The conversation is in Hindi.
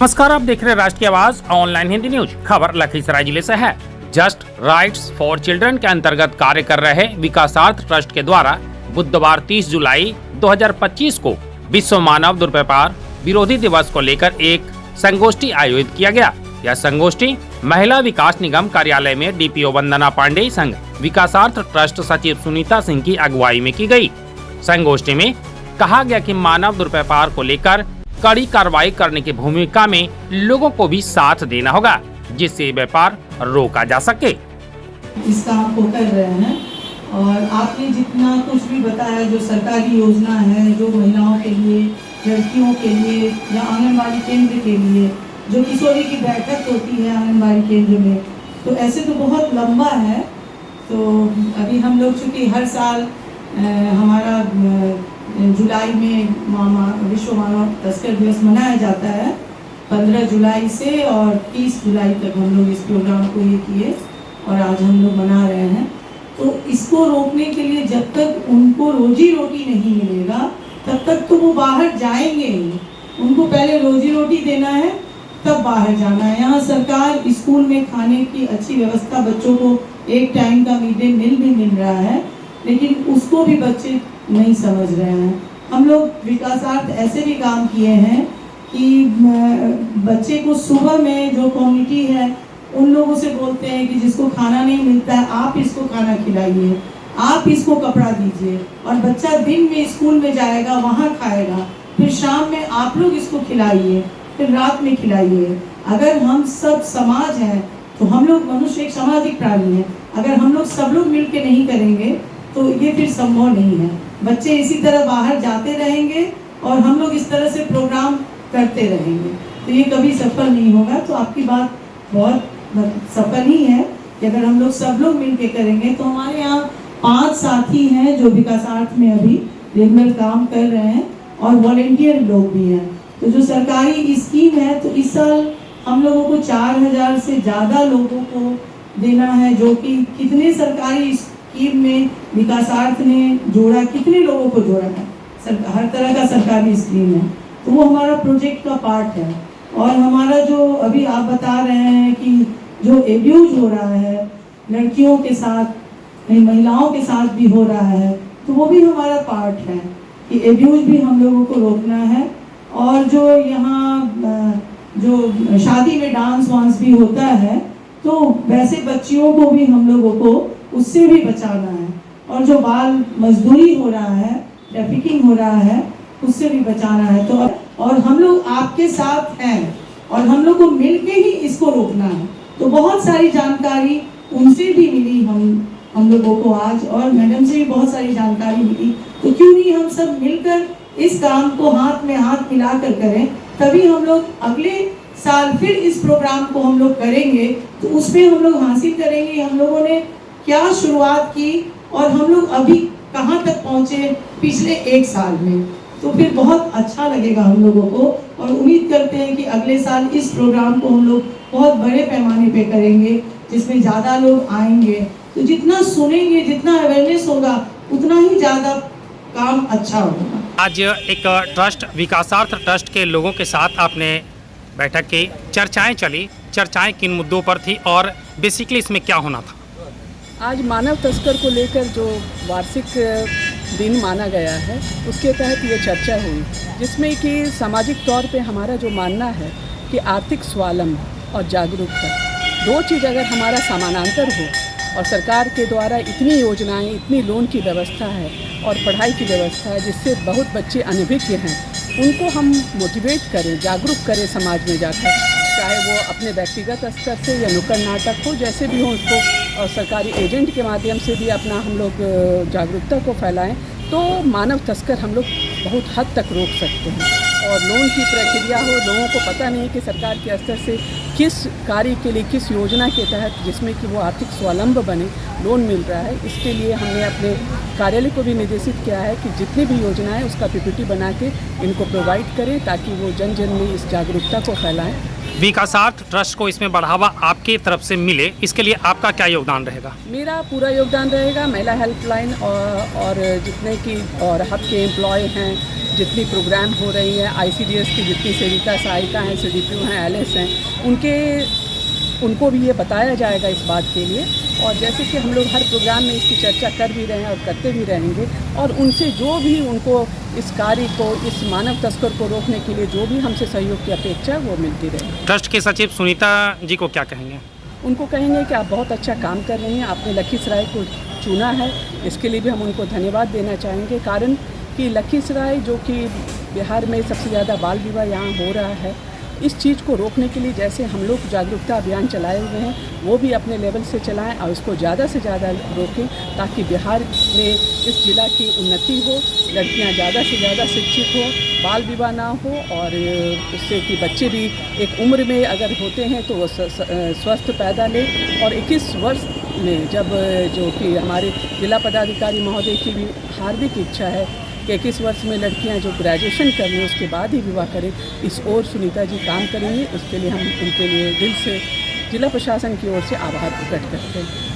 नमस्कार, आप देख रहे हैं राष्ट्रीय आवाज ऑनलाइन हिंदी न्यूज। खबर लखीसराय जिले से है। जस्ट राइट्स फॉर चिल्ड्रन के अंतर्गत कार्य कर रहे विकासार्थ ट्रस्ट के द्वारा बुधवार 30 जुलाई 2025 को विश्व मानव दुर्व्यवहार विरोधी दिवस को लेकर एक संगोष्ठी आयोजित किया गया। यह संगोष्ठी महिला विकास निगम कार्यालय में डीपीओ वंदना पांडे संघ विकासार्थ ट्रस्ट सचिव सुनीता सिंह की अगुवाई में की गई। संगोष्ठी में कहा गया कि मानव दुर्व्यवहार को लेकर कड़ी कार्रवाई करने की भूमिका में लोगों को भी साथ देना होगा, जिससे व्यापार रोका जा सके। इस काम को कर रहे हैं और आपने जितना कुछ भी बताया, जो सरकारी योजना है, जो महिलाओं के लिए, लड़कियों के लिए या आंगनबाड़ी केंद्र के लिए जो किशोरी की बैठक होती है आंगनबाड़ी केंद्र में, तो ऐसे तो बहुत लंबा है। तो अभी हम लोग चूँकि हर साल हमारा जुलाई में विश्व मानव तस्कर दिवस मनाया जाता है 15 जुलाई से, और 30 जुलाई तक हम लोग इस प्रोग्राम को ये किए और आज हम लोग मना रहे हैं। तो इसको रोकने के लिए जब तक उनको रोजी रोटी नहीं मिलेगा तब तक तो वो बाहर जाएंगे ही। उनको पहले रोजी रोटी देना है, तब बाहर जाना है। यहाँ सरकार स्कूल में खाने की अच्छी व्यवस्था, बच्चों को एक टाइम का मिड डे मील भी मिल रहा है, लेकिन उसको भी बच्चे नहीं समझ रहे हैं। हम लोग विकासार्थ ऐसे भी काम किए हैं कि बच्चे को सुबह में जो कम्युनिटी है उन लोगों से बोलते हैं कि जिसको खाना नहीं मिलता है आप इसको खाना खिलाइए, आप इसको कपड़ा दीजिए, और बच्चा दिन में स्कूल में जाएगा, वहाँ खाएगा, फिर शाम में आप लोग इसको खिलाइए, फिर रात में खिलाइए। अगर हम सब समाज हैं तो हम लोग मनुष्य एक सामाजिक प्राणी है। अगर हम लोग सब लोग मिल के नहीं करेंगे तो ये फिर संभव नहीं है। बच्चे इसी तरह बाहर जाते रहेंगे और हम लोग इस तरह से प्रोग्राम करते रहेंगे तो ये कभी सफल नहीं होगा। तो आपकी बात बहुत सफल ही है कि अगर हम लोग सब लोग मिल के करेंगे। तो हमारे यहाँ 5 साथी हैं जो विकासार्थ में अभी रेगुलर काम कर रहे हैं और वॉलेंटियर लोग भी हैं। तो जो सरकारी स्कीम है, तो इस साल हम लोगों को 4000 से ज़्यादा लोगों को देना है, जो कि कितने सरकारी स्कीम में विकासार्थ ने जोड़ा, कितने लोगों को जोड़ा है। हर तरह का सरकारी स्कीम है, तो वो हमारा प्रोजेक्ट का पार्ट है। और हमारा जो अभी आप बता रहे हैं कि जो एब्यूज हो रहा है लड़कियों के साथ, महिलाओं के साथ भी हो रहा है, तो वो भी हमारा पार्ट है कि एब्यूज भी हम लोगों को रोकना है। और जो यहाँ जो शादी में डांस वांस भी होता है, तो वैसे बच्चियों को भी हम लोगों को उससे भी बचाना है। और जो बाल मजदूरी हो रहा है, ट्रैफिकिंग हो रहा है, उससे भी बचाना है। तो और हम लोग आपके साथ हैं और हम लोग को मिलके ही इसको रोकना है। तो बहुत सारी जानकारी उनसे भी मिली हम लोगों को आज, और मैडम से भी बहुत सारी जानकारी मिली। तो क्यों नहीं हम सब मिलकर इस काम को हाथ में हाथ मिलाकर करें, तभी हम लोग अगले साल फिर इस प्रोग्राम को हम लोग करेंगे। तो उसमें हम लोग हासिल करेंगे हम लोगों ने क्या शुरुआत की और हम लोग अभी कहाँ तक पहुँचे पिछले 1 साल में। तो फिर बहुत अच्छा लगेगा हम लोगों को, और उम्मीद करते हैं कि अगले साल इस प्रोग्राम को हम लोग बहुत बड़े पैमाने पे करेंगे, जिसमें ज़्यादा लोग आएंगे। तो जितना सुनेंगे, जितना अवेयरनेस होगा, उतना ही ज़्यादा काम अच्छा होगा। आज एक ट्रस्ट विकासार्थ ट्रस्ट के लोगों के साथ आपने बैठक की, चर्चाएं चली। चर्चाएं किन मुद्दों पर थी और बेसिकली इसमें क्या होना था? आज मानव तस्कर को लेकर जो वार्षिक दिन माना गया है, उसके तहत ये चर्चा हुई, जिसमें कि सामाजिक तौर पे हमारा जो मानना है कि आर्थिक स्वावलंबन और जागरूकता, 2 चीज़ अगर हमारा समानांतर हो, और सरकार के द्वारा इतनी योजनाएं, इतनी लोन की व्यवस्था है और पढ़ाई की व्यवस्था है, जिससे बहुत बच्चे अनभिज्ञ हैं, उनको हम मोटिवेट करें, जागरूक करें समाज में जाकर, चाहे वो अपने व्यक्तिगत स्तर से या नुक्कड़ नाटक हो, जैसे भी हो उसको, और सरकारी एजेंट के माध्यम से भी अपना हम लोग जागरूकता को फैलाएं, तो मानव तस्कर हम लोग बहुत हद तक रोक सकते हैं। और लोन की प्रक्रिया हो, लोगों को पता नहीं कि सरकार के स्तर से किस कार्य के लिए, किस योजना के तहत, जिसमें कि वो आर्थिक स्वावलंबन बने, लोन मिल रहा है। इसके लिए हमने अपने कार्यालय को भी निर्देशित किया है कि जितनी भी योजना है उसका PPT बना के इनको प्रोवाइड करें, ताकि वो जन जन में इस जागरूकता को फैलाएं। विकासार्थ ट्रस्ट को इसमें बढ़ावा आपकी तरफ से मिले, इसके लिए आपका क्या योगदान रहेगा? मेरा पूरा योगदान रहेगा। महिला हेल्पलाइन और जितने की और हब के एम्प्लॉय हैं, जितनी प्रोग्राम हो रही हैं, ICDS की जितनी सेविका सहायिका हैं, CDPO हैं, LS हैं, उनको भी ये बताया जाएगा इस बात के लिए। और जैसे कि हम लोग हर प्रोग्राम में इसकी चर्चा कर भी रहे हैं और करते भी रहेंगे, और उनसे जो भी उनको इस कार्य को, इस मानव तस्कर को रोकने के लिए जो भी हमसे सहयोग की अपेक्षा वो मिलती रहे। ट्रस्ट के सचिव सुनीता जी को क्या कहेंगे? उनको कहेंगे कि आप बहुत अच्छा काम कर रही हैं, आपने लखीसराय को चुना है, इसके लिए भी हम उनको धन्यवाद देना चाहेंगे। कारण कि लखीसराय जो कि बिहार में सबसे ज़्यादा बाल विवाह यहाँ हो रहा है, इस चीज़ को रोकने के लिए जैसे हम लोग जागरूकता अभियान चलाए हुए हैं, वो भी अपने लेवल से चलाएं और इसको ज़्यादा से ज़्यादा रोकें, ताकि बिहार में इस जिला की उन्नति हो, लड़कियां ज़्यादा से ज़्यादा शिक्षित हो, बाल विवाह ना हो, और उससे कि बच्चे भी एक उम्र में अगर होते हैं तो वो स्वस्थ पैदा लें। और 21 वर्ष में जब जो कि हमारे जिला पदाधिकारी महोदय की भी हार्दिक इच्छा है कि 21 वर्ष में लड़कियां जो ग्रेजुएशन कर लें उसके बाद ही विवाह करें, इस ओर सुनीता जी काम करेंगे। उसके लिए हम उनके लिए दिल से जिला प्रशासन की ओर से आभार प्रकट करते हैं।